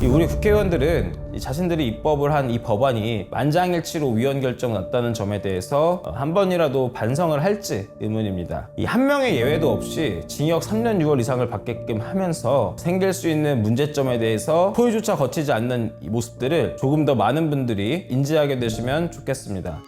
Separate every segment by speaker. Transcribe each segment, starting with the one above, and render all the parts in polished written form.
Speaker 1: 우리 국회의원들은 자신들이 입법을 한 이 법안이 만장일치로 위헌 결정 났다는 점에 대해서 한 번이라도 반성을 할지 의문입니다. 이 한 명의 예외도 없이 징역 3년 6월 이상을 받게끔 하면서 생길 수 있는 문제점에 대해서 토의조차 거치지 않는 이 모습들을 조금 더 많은 분들이 인지하게 되시면 좋겠습니다.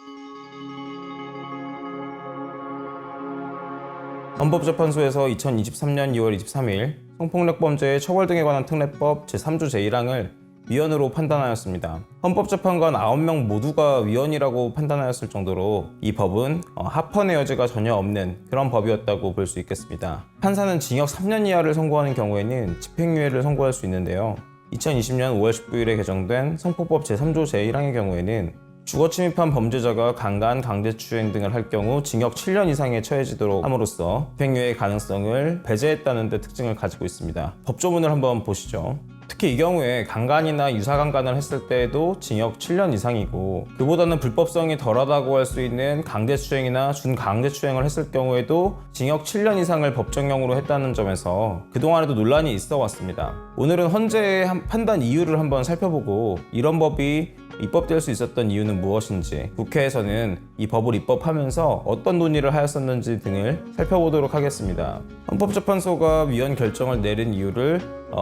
Speaker 1: 헌법재판소에서 2023년 2월 23일 성폭력범죄의 처벌 등에 관한 특례법 제3조 제1항을 위헌으로 판단하였습니다. 헌법재판관 9명 모두가 위헌이라고 판단하였을 정도로 이 법은 합헌의 여지가 전혀 없는 그런 법이었다고 볼 수 있겠습니다. 판사는 징역 3년 이하를 선고하는 경우에는 집행유예를 선고할 수 있는데요. 2020년 5월 19일에 개정된 성폭법 제3조 제1항의 경우에는 주거 침입한 범죄자가 강간, 강제추행 등을 할 경우 징역 7년 이상에 처해지도록 함으로써 집행유예의 가능성을 배제했다는 데 특징을 가지고 있습니다. 법조문을 한번 보시죠. 특히 이 경우에 강간이나 유사강간을 했을 때에도 징역 7년 이상이고 그보다는 불법성이 덜하다고 할 수 있는 강제추행이나 준강제추행을 했을 경우에도 징역 7년 이상을 법정형으로 했다는 점에서 그동안에도 논란이 있어 왔습니다. 오늘은 헌재의 판단 이유를 한번 살펴보고 이런 법이 입법될 수 있었던 이유는 무엇인지, 국회에서는 이 법을 입법하면서 어떤 논의를 하였었는지 등을 살펴보도록 하겠습니다. 헌법재판소가 위헌 결정을 내린 이유를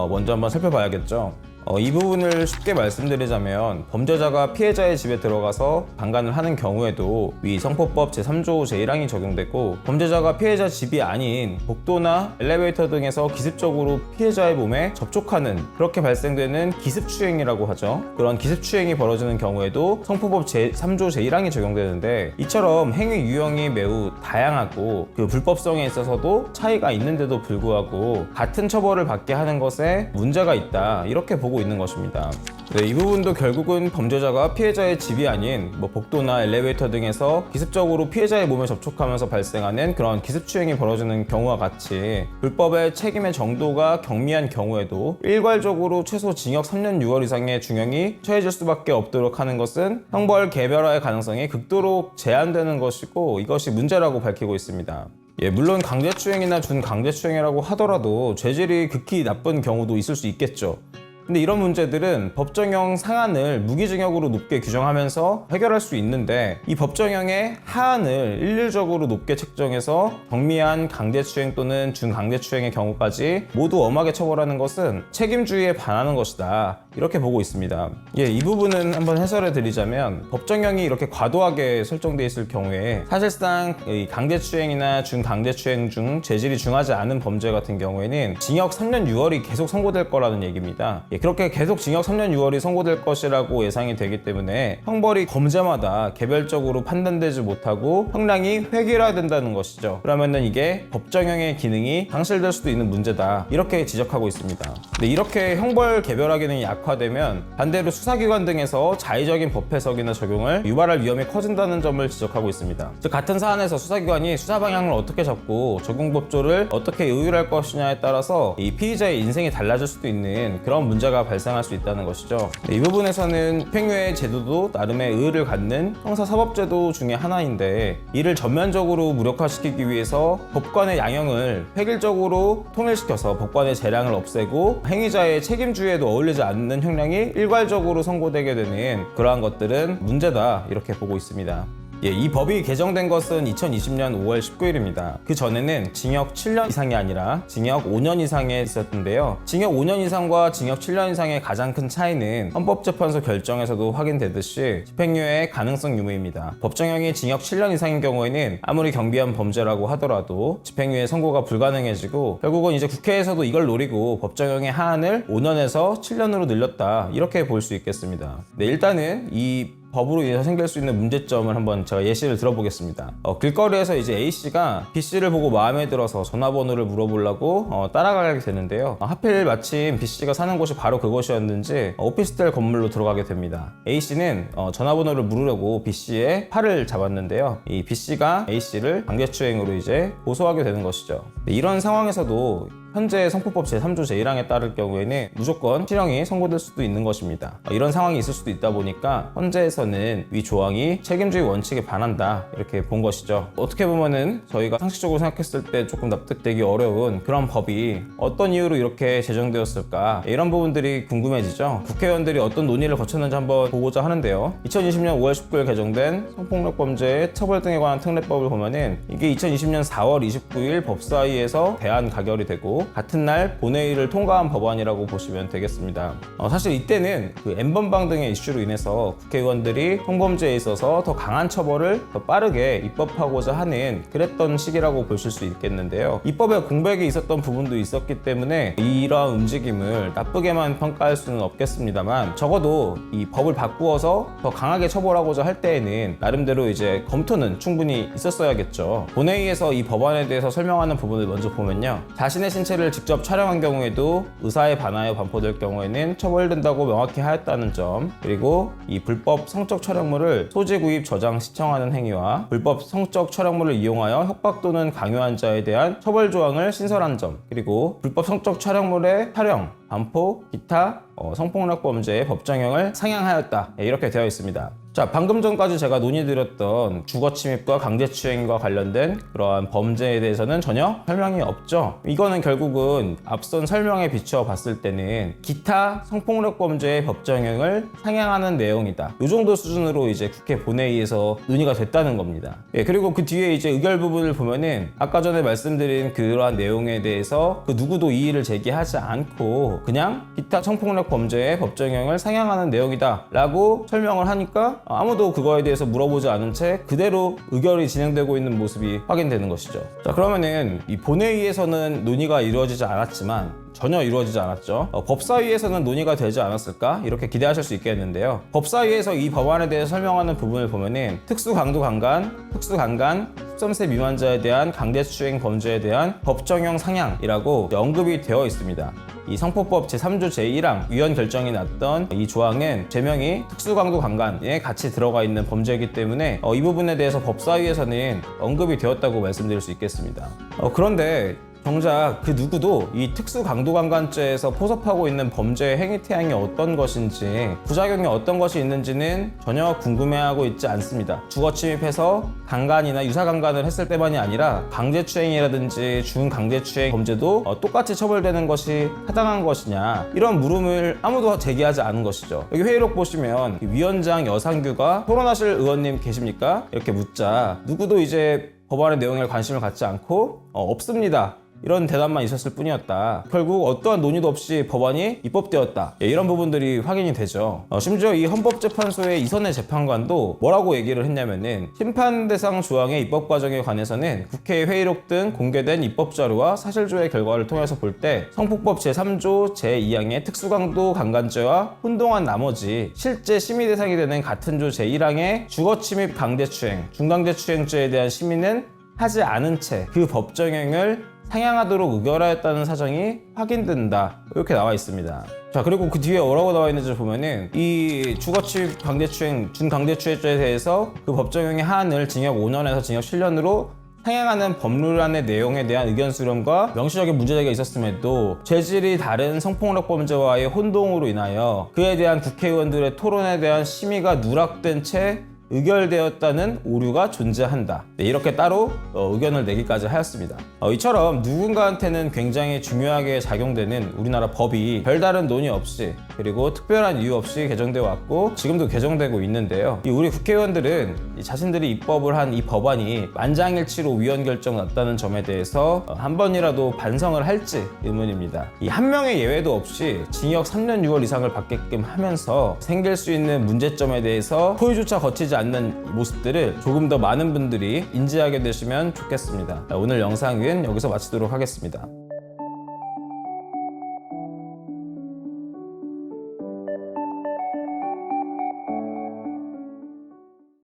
Speaker 1: 먼저 한번 살펴봐야겠죠. 이 부분을 쉽게 말씀드리자면 범죄자가 피해자의 집에 들어가서 강간을 하는 경우에도 위 성폭법 제3조 제1항이 적용되고 범죄자가 피해자 집이 아닌 복도나 엘리베이터 등에서 기습적으로 피해자의 몸에 접촉하는 그렇게 발생되는 기습추행이라고 하죠. 그런 기습추행이 벌어지는 경우에도 성폭법 제3조 제1항이 적용되는데 이처럼 행위 유형이 매우 다양하고 그 불법성에 있어서도 차이가 있는데도 불구하고 같은 처벌을 받게 하는 것에 문제가 있다 이렇게 보고 있는 것입니다. 네, 이 부분도 결국은 범죄자가 피해자의 집이 아닌 복도나 엘리베이터 등에서 기습적으로 피해자의 몸에 접촉하면서 발생하는 그런 기습추행이 벌어지는 경우와 같이 불법의 책임의 정도가 경미한 경우에도 일괄적으로 최소 징역 3년 6월 이상의 중형이 처해질 수밖에 없도록 하는 것은 형벌 개별화의 가능성이 극도로 제한되는 것이고 이것이 문제라고 밝히고 있습니다. 물론 강제추행이나 준강제추행이라고 하더라도 죄질이 극히 나쁜 경우도 있을 수 있겠죠. 근데 이런 문제들은 법정형 상한을 무기징역으로 높게 규정하면서 해결할 수 있는데 이 법정형의 하한을 일률적으로 높게 책정해서 경미한 강제추행 또는 준강제추행의 경우까지 모두 엄하게 처벌하는 것은 책임주의에 반하는 것이다 이렇게 보고 있습니다. 이 부분은 한번 해설해 드리자면 법정형이 이렇게 과도하게 설정되어 있을 경우에 사실상 이 강제추행이나 준강제추행 중 죄질이 중하지 않은 범죄 같은 경우에는 징역 3년 6월이 계속 선고될 거라는 얘기입니다. 그렇게 계속 징역 3년 6월이 선고될 것이라고 예상이 되기 때문에 형벌이 범죄마다 개별적으로 판단되지 못하고 형량이 획일화된다는 것이죠. 그러면은 이게 법정형의 기능이 상실될 수도 있는 문제다 이렇게 지적하고 있습니다. 근데 이렇게 형벌 개별화 기능이 약화되면 반대로 수사기관 등에서 자의적인 법 해석이나 적용을 유발할 위험이 커진다는 점을 지적하고 있습니다. 즉 같은 사안에서 수사기관이 수사 방향을 어떻게 잡고 적용법조를 어떻게 의율할 것이냐에 따라서 이 피의자의 인생이 달라질 수도 있는 그런 문제가 발생할 수 있다는 것이죠. 이 부분에서는 집행유예 제도도 나름의 의의를 갖는 형사사법제도 중에 하나인데 이를 전면적으로 무력화시키기 위해서 법관의 양형을 획일적으로 통일시켜서 법관의 재량을 없애고 행위자의 책임주의에도 어울리지 않는 형량이 일괄적으로 선고되게 되는 그러한 것들은 문제다 이렇게 보고 있습니다. 이 법이 개정된 것은 2020년 5월 19일입니다. 그 전에는 징역 7년 이상이 아니라 징역 5년 이상에 있었는데요. 징역 5년 이상과 징역 7년 이상의 가장 큰 차이는 헌법재판소 결정에서도 확인되듯이 집행유예의 가능성 유무입니다. 법정형이 징역 7년 이상인 경우에는 아무리 경비한 범죄라고 하더라도 집행유예 선고가 불가능해지고 결국은 이제 국회에서도 이걸 노리고 법정형의 하한을 5년에서 7년으로 늘렸다 이렇게 볼 수 있겠습니다. 일단은 이 법으로 인해서 생길 수 있는 문제점을 한번 제가 예시를 들어보겠습니다. 길거리에서 이제 A씨가 B씨를 보고 마음에 들어서 전화번호를 물어보려고 따라가게 되는데요. 하필 마침 B씨가 사는 곳이 바로 그곳이었는지 오피스텔 건물로 들어가게 됩니다. A씨는 전화번호를 물으려고 B씨의 팔을 잡았는데요. 이 B씨가 A씨를 강제추행으로 이제 고소하게 되는 것이죠. 이런 상황에서도 현재 성폭법 제3조 제1항에 따를 경우에는 무조건 실형이 선고될 수도 있는 것입니다. 이런 상황이 있을 수도 있다 보니까 헌재에서는 이 조항이 책임주의 원칙에 반한다 이렇게 본 것이죠. 어떻게 보면은 저희가 상식적으로 생각했을 때 조금 납득되기 어려운 그런 법이 어떤 이유로 이렇게 제정되었을까, 이런 부분들이 궁금해지죠. 국회의원들이 어떤 논의를 거쳤는지 한번 보고자 하는데요. 2020년 5월 19일 개정된 성폭력범죄 처벌 등에 관한 특례법을 보면은 이게 2020년 4월 29일 법사위에서 대안 가결이 되고 같은 날 본회의를 통과한 법안이라고 보시면 되겠습니다. 사실 이때는 그 N번방 등의 이슈로 인해서 국회의원들이 성범죄에 있어서 더 강한 처벌을 더 빠르게 입법하고자 하는 그랬던 시기라고 보실 수 있겠는데요. 입법에 공백이 있었던 부분도 있었기 때문에 이러한 움직임을 나쁘게만 평가할 수는 없겠습니다만, 적어도 이 법을 바꾸어서 더 강하게 처벌하고자 할 때에는 나름대로 이제 검토는 충분히 있었어야겠죠. 본회의에서 이 법안에 대해서 설명하는 부분을 먼저 보면요. 자신의 신체를 직접 촬영한 경우에도 의사에 반하여 반포될 경우에는 처벌된다고 명확히 하였다는 점, 그리고 이 불법 성적 촬영물을 소지, 구입, 저장, 시청하는 행위와 불법 성적 촬영물을 이용하여 협박 또는 강요한 자에 대한 처벌 조항을 신설한 점, 그리고 불법 성적 촬영물의 촬영, 반포, 기타 성폭력 범죄의 법정형을 상향하였다, 이렇게 되어 있습니다. 자, 방금 전까지 제가 논의드렸던 주거침입과 강제추행과 관련된 그러한 범죄에 대해서는 전혀 설명이 없죠. 이거는 결국은 앞선 설명에 비추어 봤을 때는 기타 성폭력 범죄의 법정형을 상향하는 내용이다, 이 정도 수준으로 이제 국회 본회의에서 논의가 됐다는 겁니다. 그리고 그 뒤에 이제 의결 부분을 보면은 아까 전에 말씀드린 그러한 내용에 대해서 그 누구도 이의를 제기하지 않고 그냥 기타 성폭력 범죄의 법정형을 상향하는 내용이다 라고 설명을 하니까 아무도 그거에 대해서 물어보지 않은 채 그대로 의결이 진행되고 있는 모습이 확인되는 것이죠. 자, 그러면은 이 본회의에서는 논의가 이루어지지 않았지만 전혀 이루어지지 않았죠. 법사위에서는 논의가 되지 않았을까? 이렇게 기대하실 수 있겠는데요. 법사위에서 이 법안에 대해 설명하는 부분을 보면은 특수강간, 13세 미만자에 대한 강제추행 범죄에 대한 법정형 상향이라고 언급이 되어 있습니다. 이 성폭법 제3조 제1항 위헌 결정이 났던 이 조항은 제명이 특수강도 강간에 같이 들어가 있는 범죄이기 때문에 이 부분에 대해서 법사위에서는 언급이 되었다고 말씀드릴 수 있겠습니다. 그런데 정작 그 누구도 이 특수강도강간죄에서 포섭하고 있는 범죄의 행위 태양이 어떤 것인지, 부작용이 어떤 것이 있는지는 전혀 궁금해하고 있지 않습니다. 주거침입해서 강간이나 유사강간을 했을 때만이 아니라 강제추행이라든지 준강제추행 범죄도 똑같이 처벌되는 것이 타당한 것이냐, 이런 물음을 아무도 제기하지 않은 것이죠. 여기 회의록 보시면 위원장 여상규가 토론하실 의원님 계십니까? 이렇게 묻자 누구도 이제 법안의 내용에 관심을 갖지 않고 없습니다, 이런 대답만 있었을 뿐이었다. 결국 어떠한 논의도 없이 법안이 입법되었다, 이런 부분들이 확인이 되죠. 심지어 이 헌법재판소의 이선의 재판관도 뭐라고 얘기를 했냐면은 심판 대상 조항의 입법 과정에 관해서는 국회 회의록 등 공개된 입법 자료와 사실조회 결과를 통해서 볼 때 성폭법 제3조 제2항의 특수강도 강간죄와 혼동한 나머지 실제 심의 대상이 되는 같은 조 제1항의 주거침입 강제추행, 중강제추행죄에 대한 심의는 하지 않은 채 그 법정형을 상향하도록 의결하였다는 사정이 확인된다, 이렇게 나와 있습니다. 자, 그리고 그 뒤에 뭐라고 나와 있는지 보면은 이 주거침입 강제추행, 준강제추행죄에 대해서 그 법정형의 하한을 징역 5년에서 징역 7년으로 상향하는 법률안의 내용에 대한 의견 수렴과 명시적인 문제제기가 있었음에도 재질이 다른 성폭력 범죄와의 혼동으로 인하여 그에 대한 국회의원들의 토론에 대한 심의가 누락된 채 의결되었다는 오류가 존재한다, 이렇게 따로 의견을 내기까지 하였습니다. 이처럼 누군가한테는 굉장히 중요하게 작용되는 우리나라 법이 별다른 논의 없이, 그리고 특별한 이유 없이 개정되어 왔고 지금도 개정되고 있는데요. 우리 국회의원들은 자신들이 입법을 한 이 법안이 만장일치로 위헌 결정 났다는 점에 대해서 한 번이라도 반성을 할지 의문입니다. 이 한 명의 예외도 없이 징역 3년 6월 이상을 받게끔 하면서 생길 수 있는 문제점에 대해서 토의조차 거치지 않는 모습들을 조금 더 많은 분들이 인지하게 되시면 좋겠습니다. 오늘 영상은 여기서 마치도록 하겠습니다.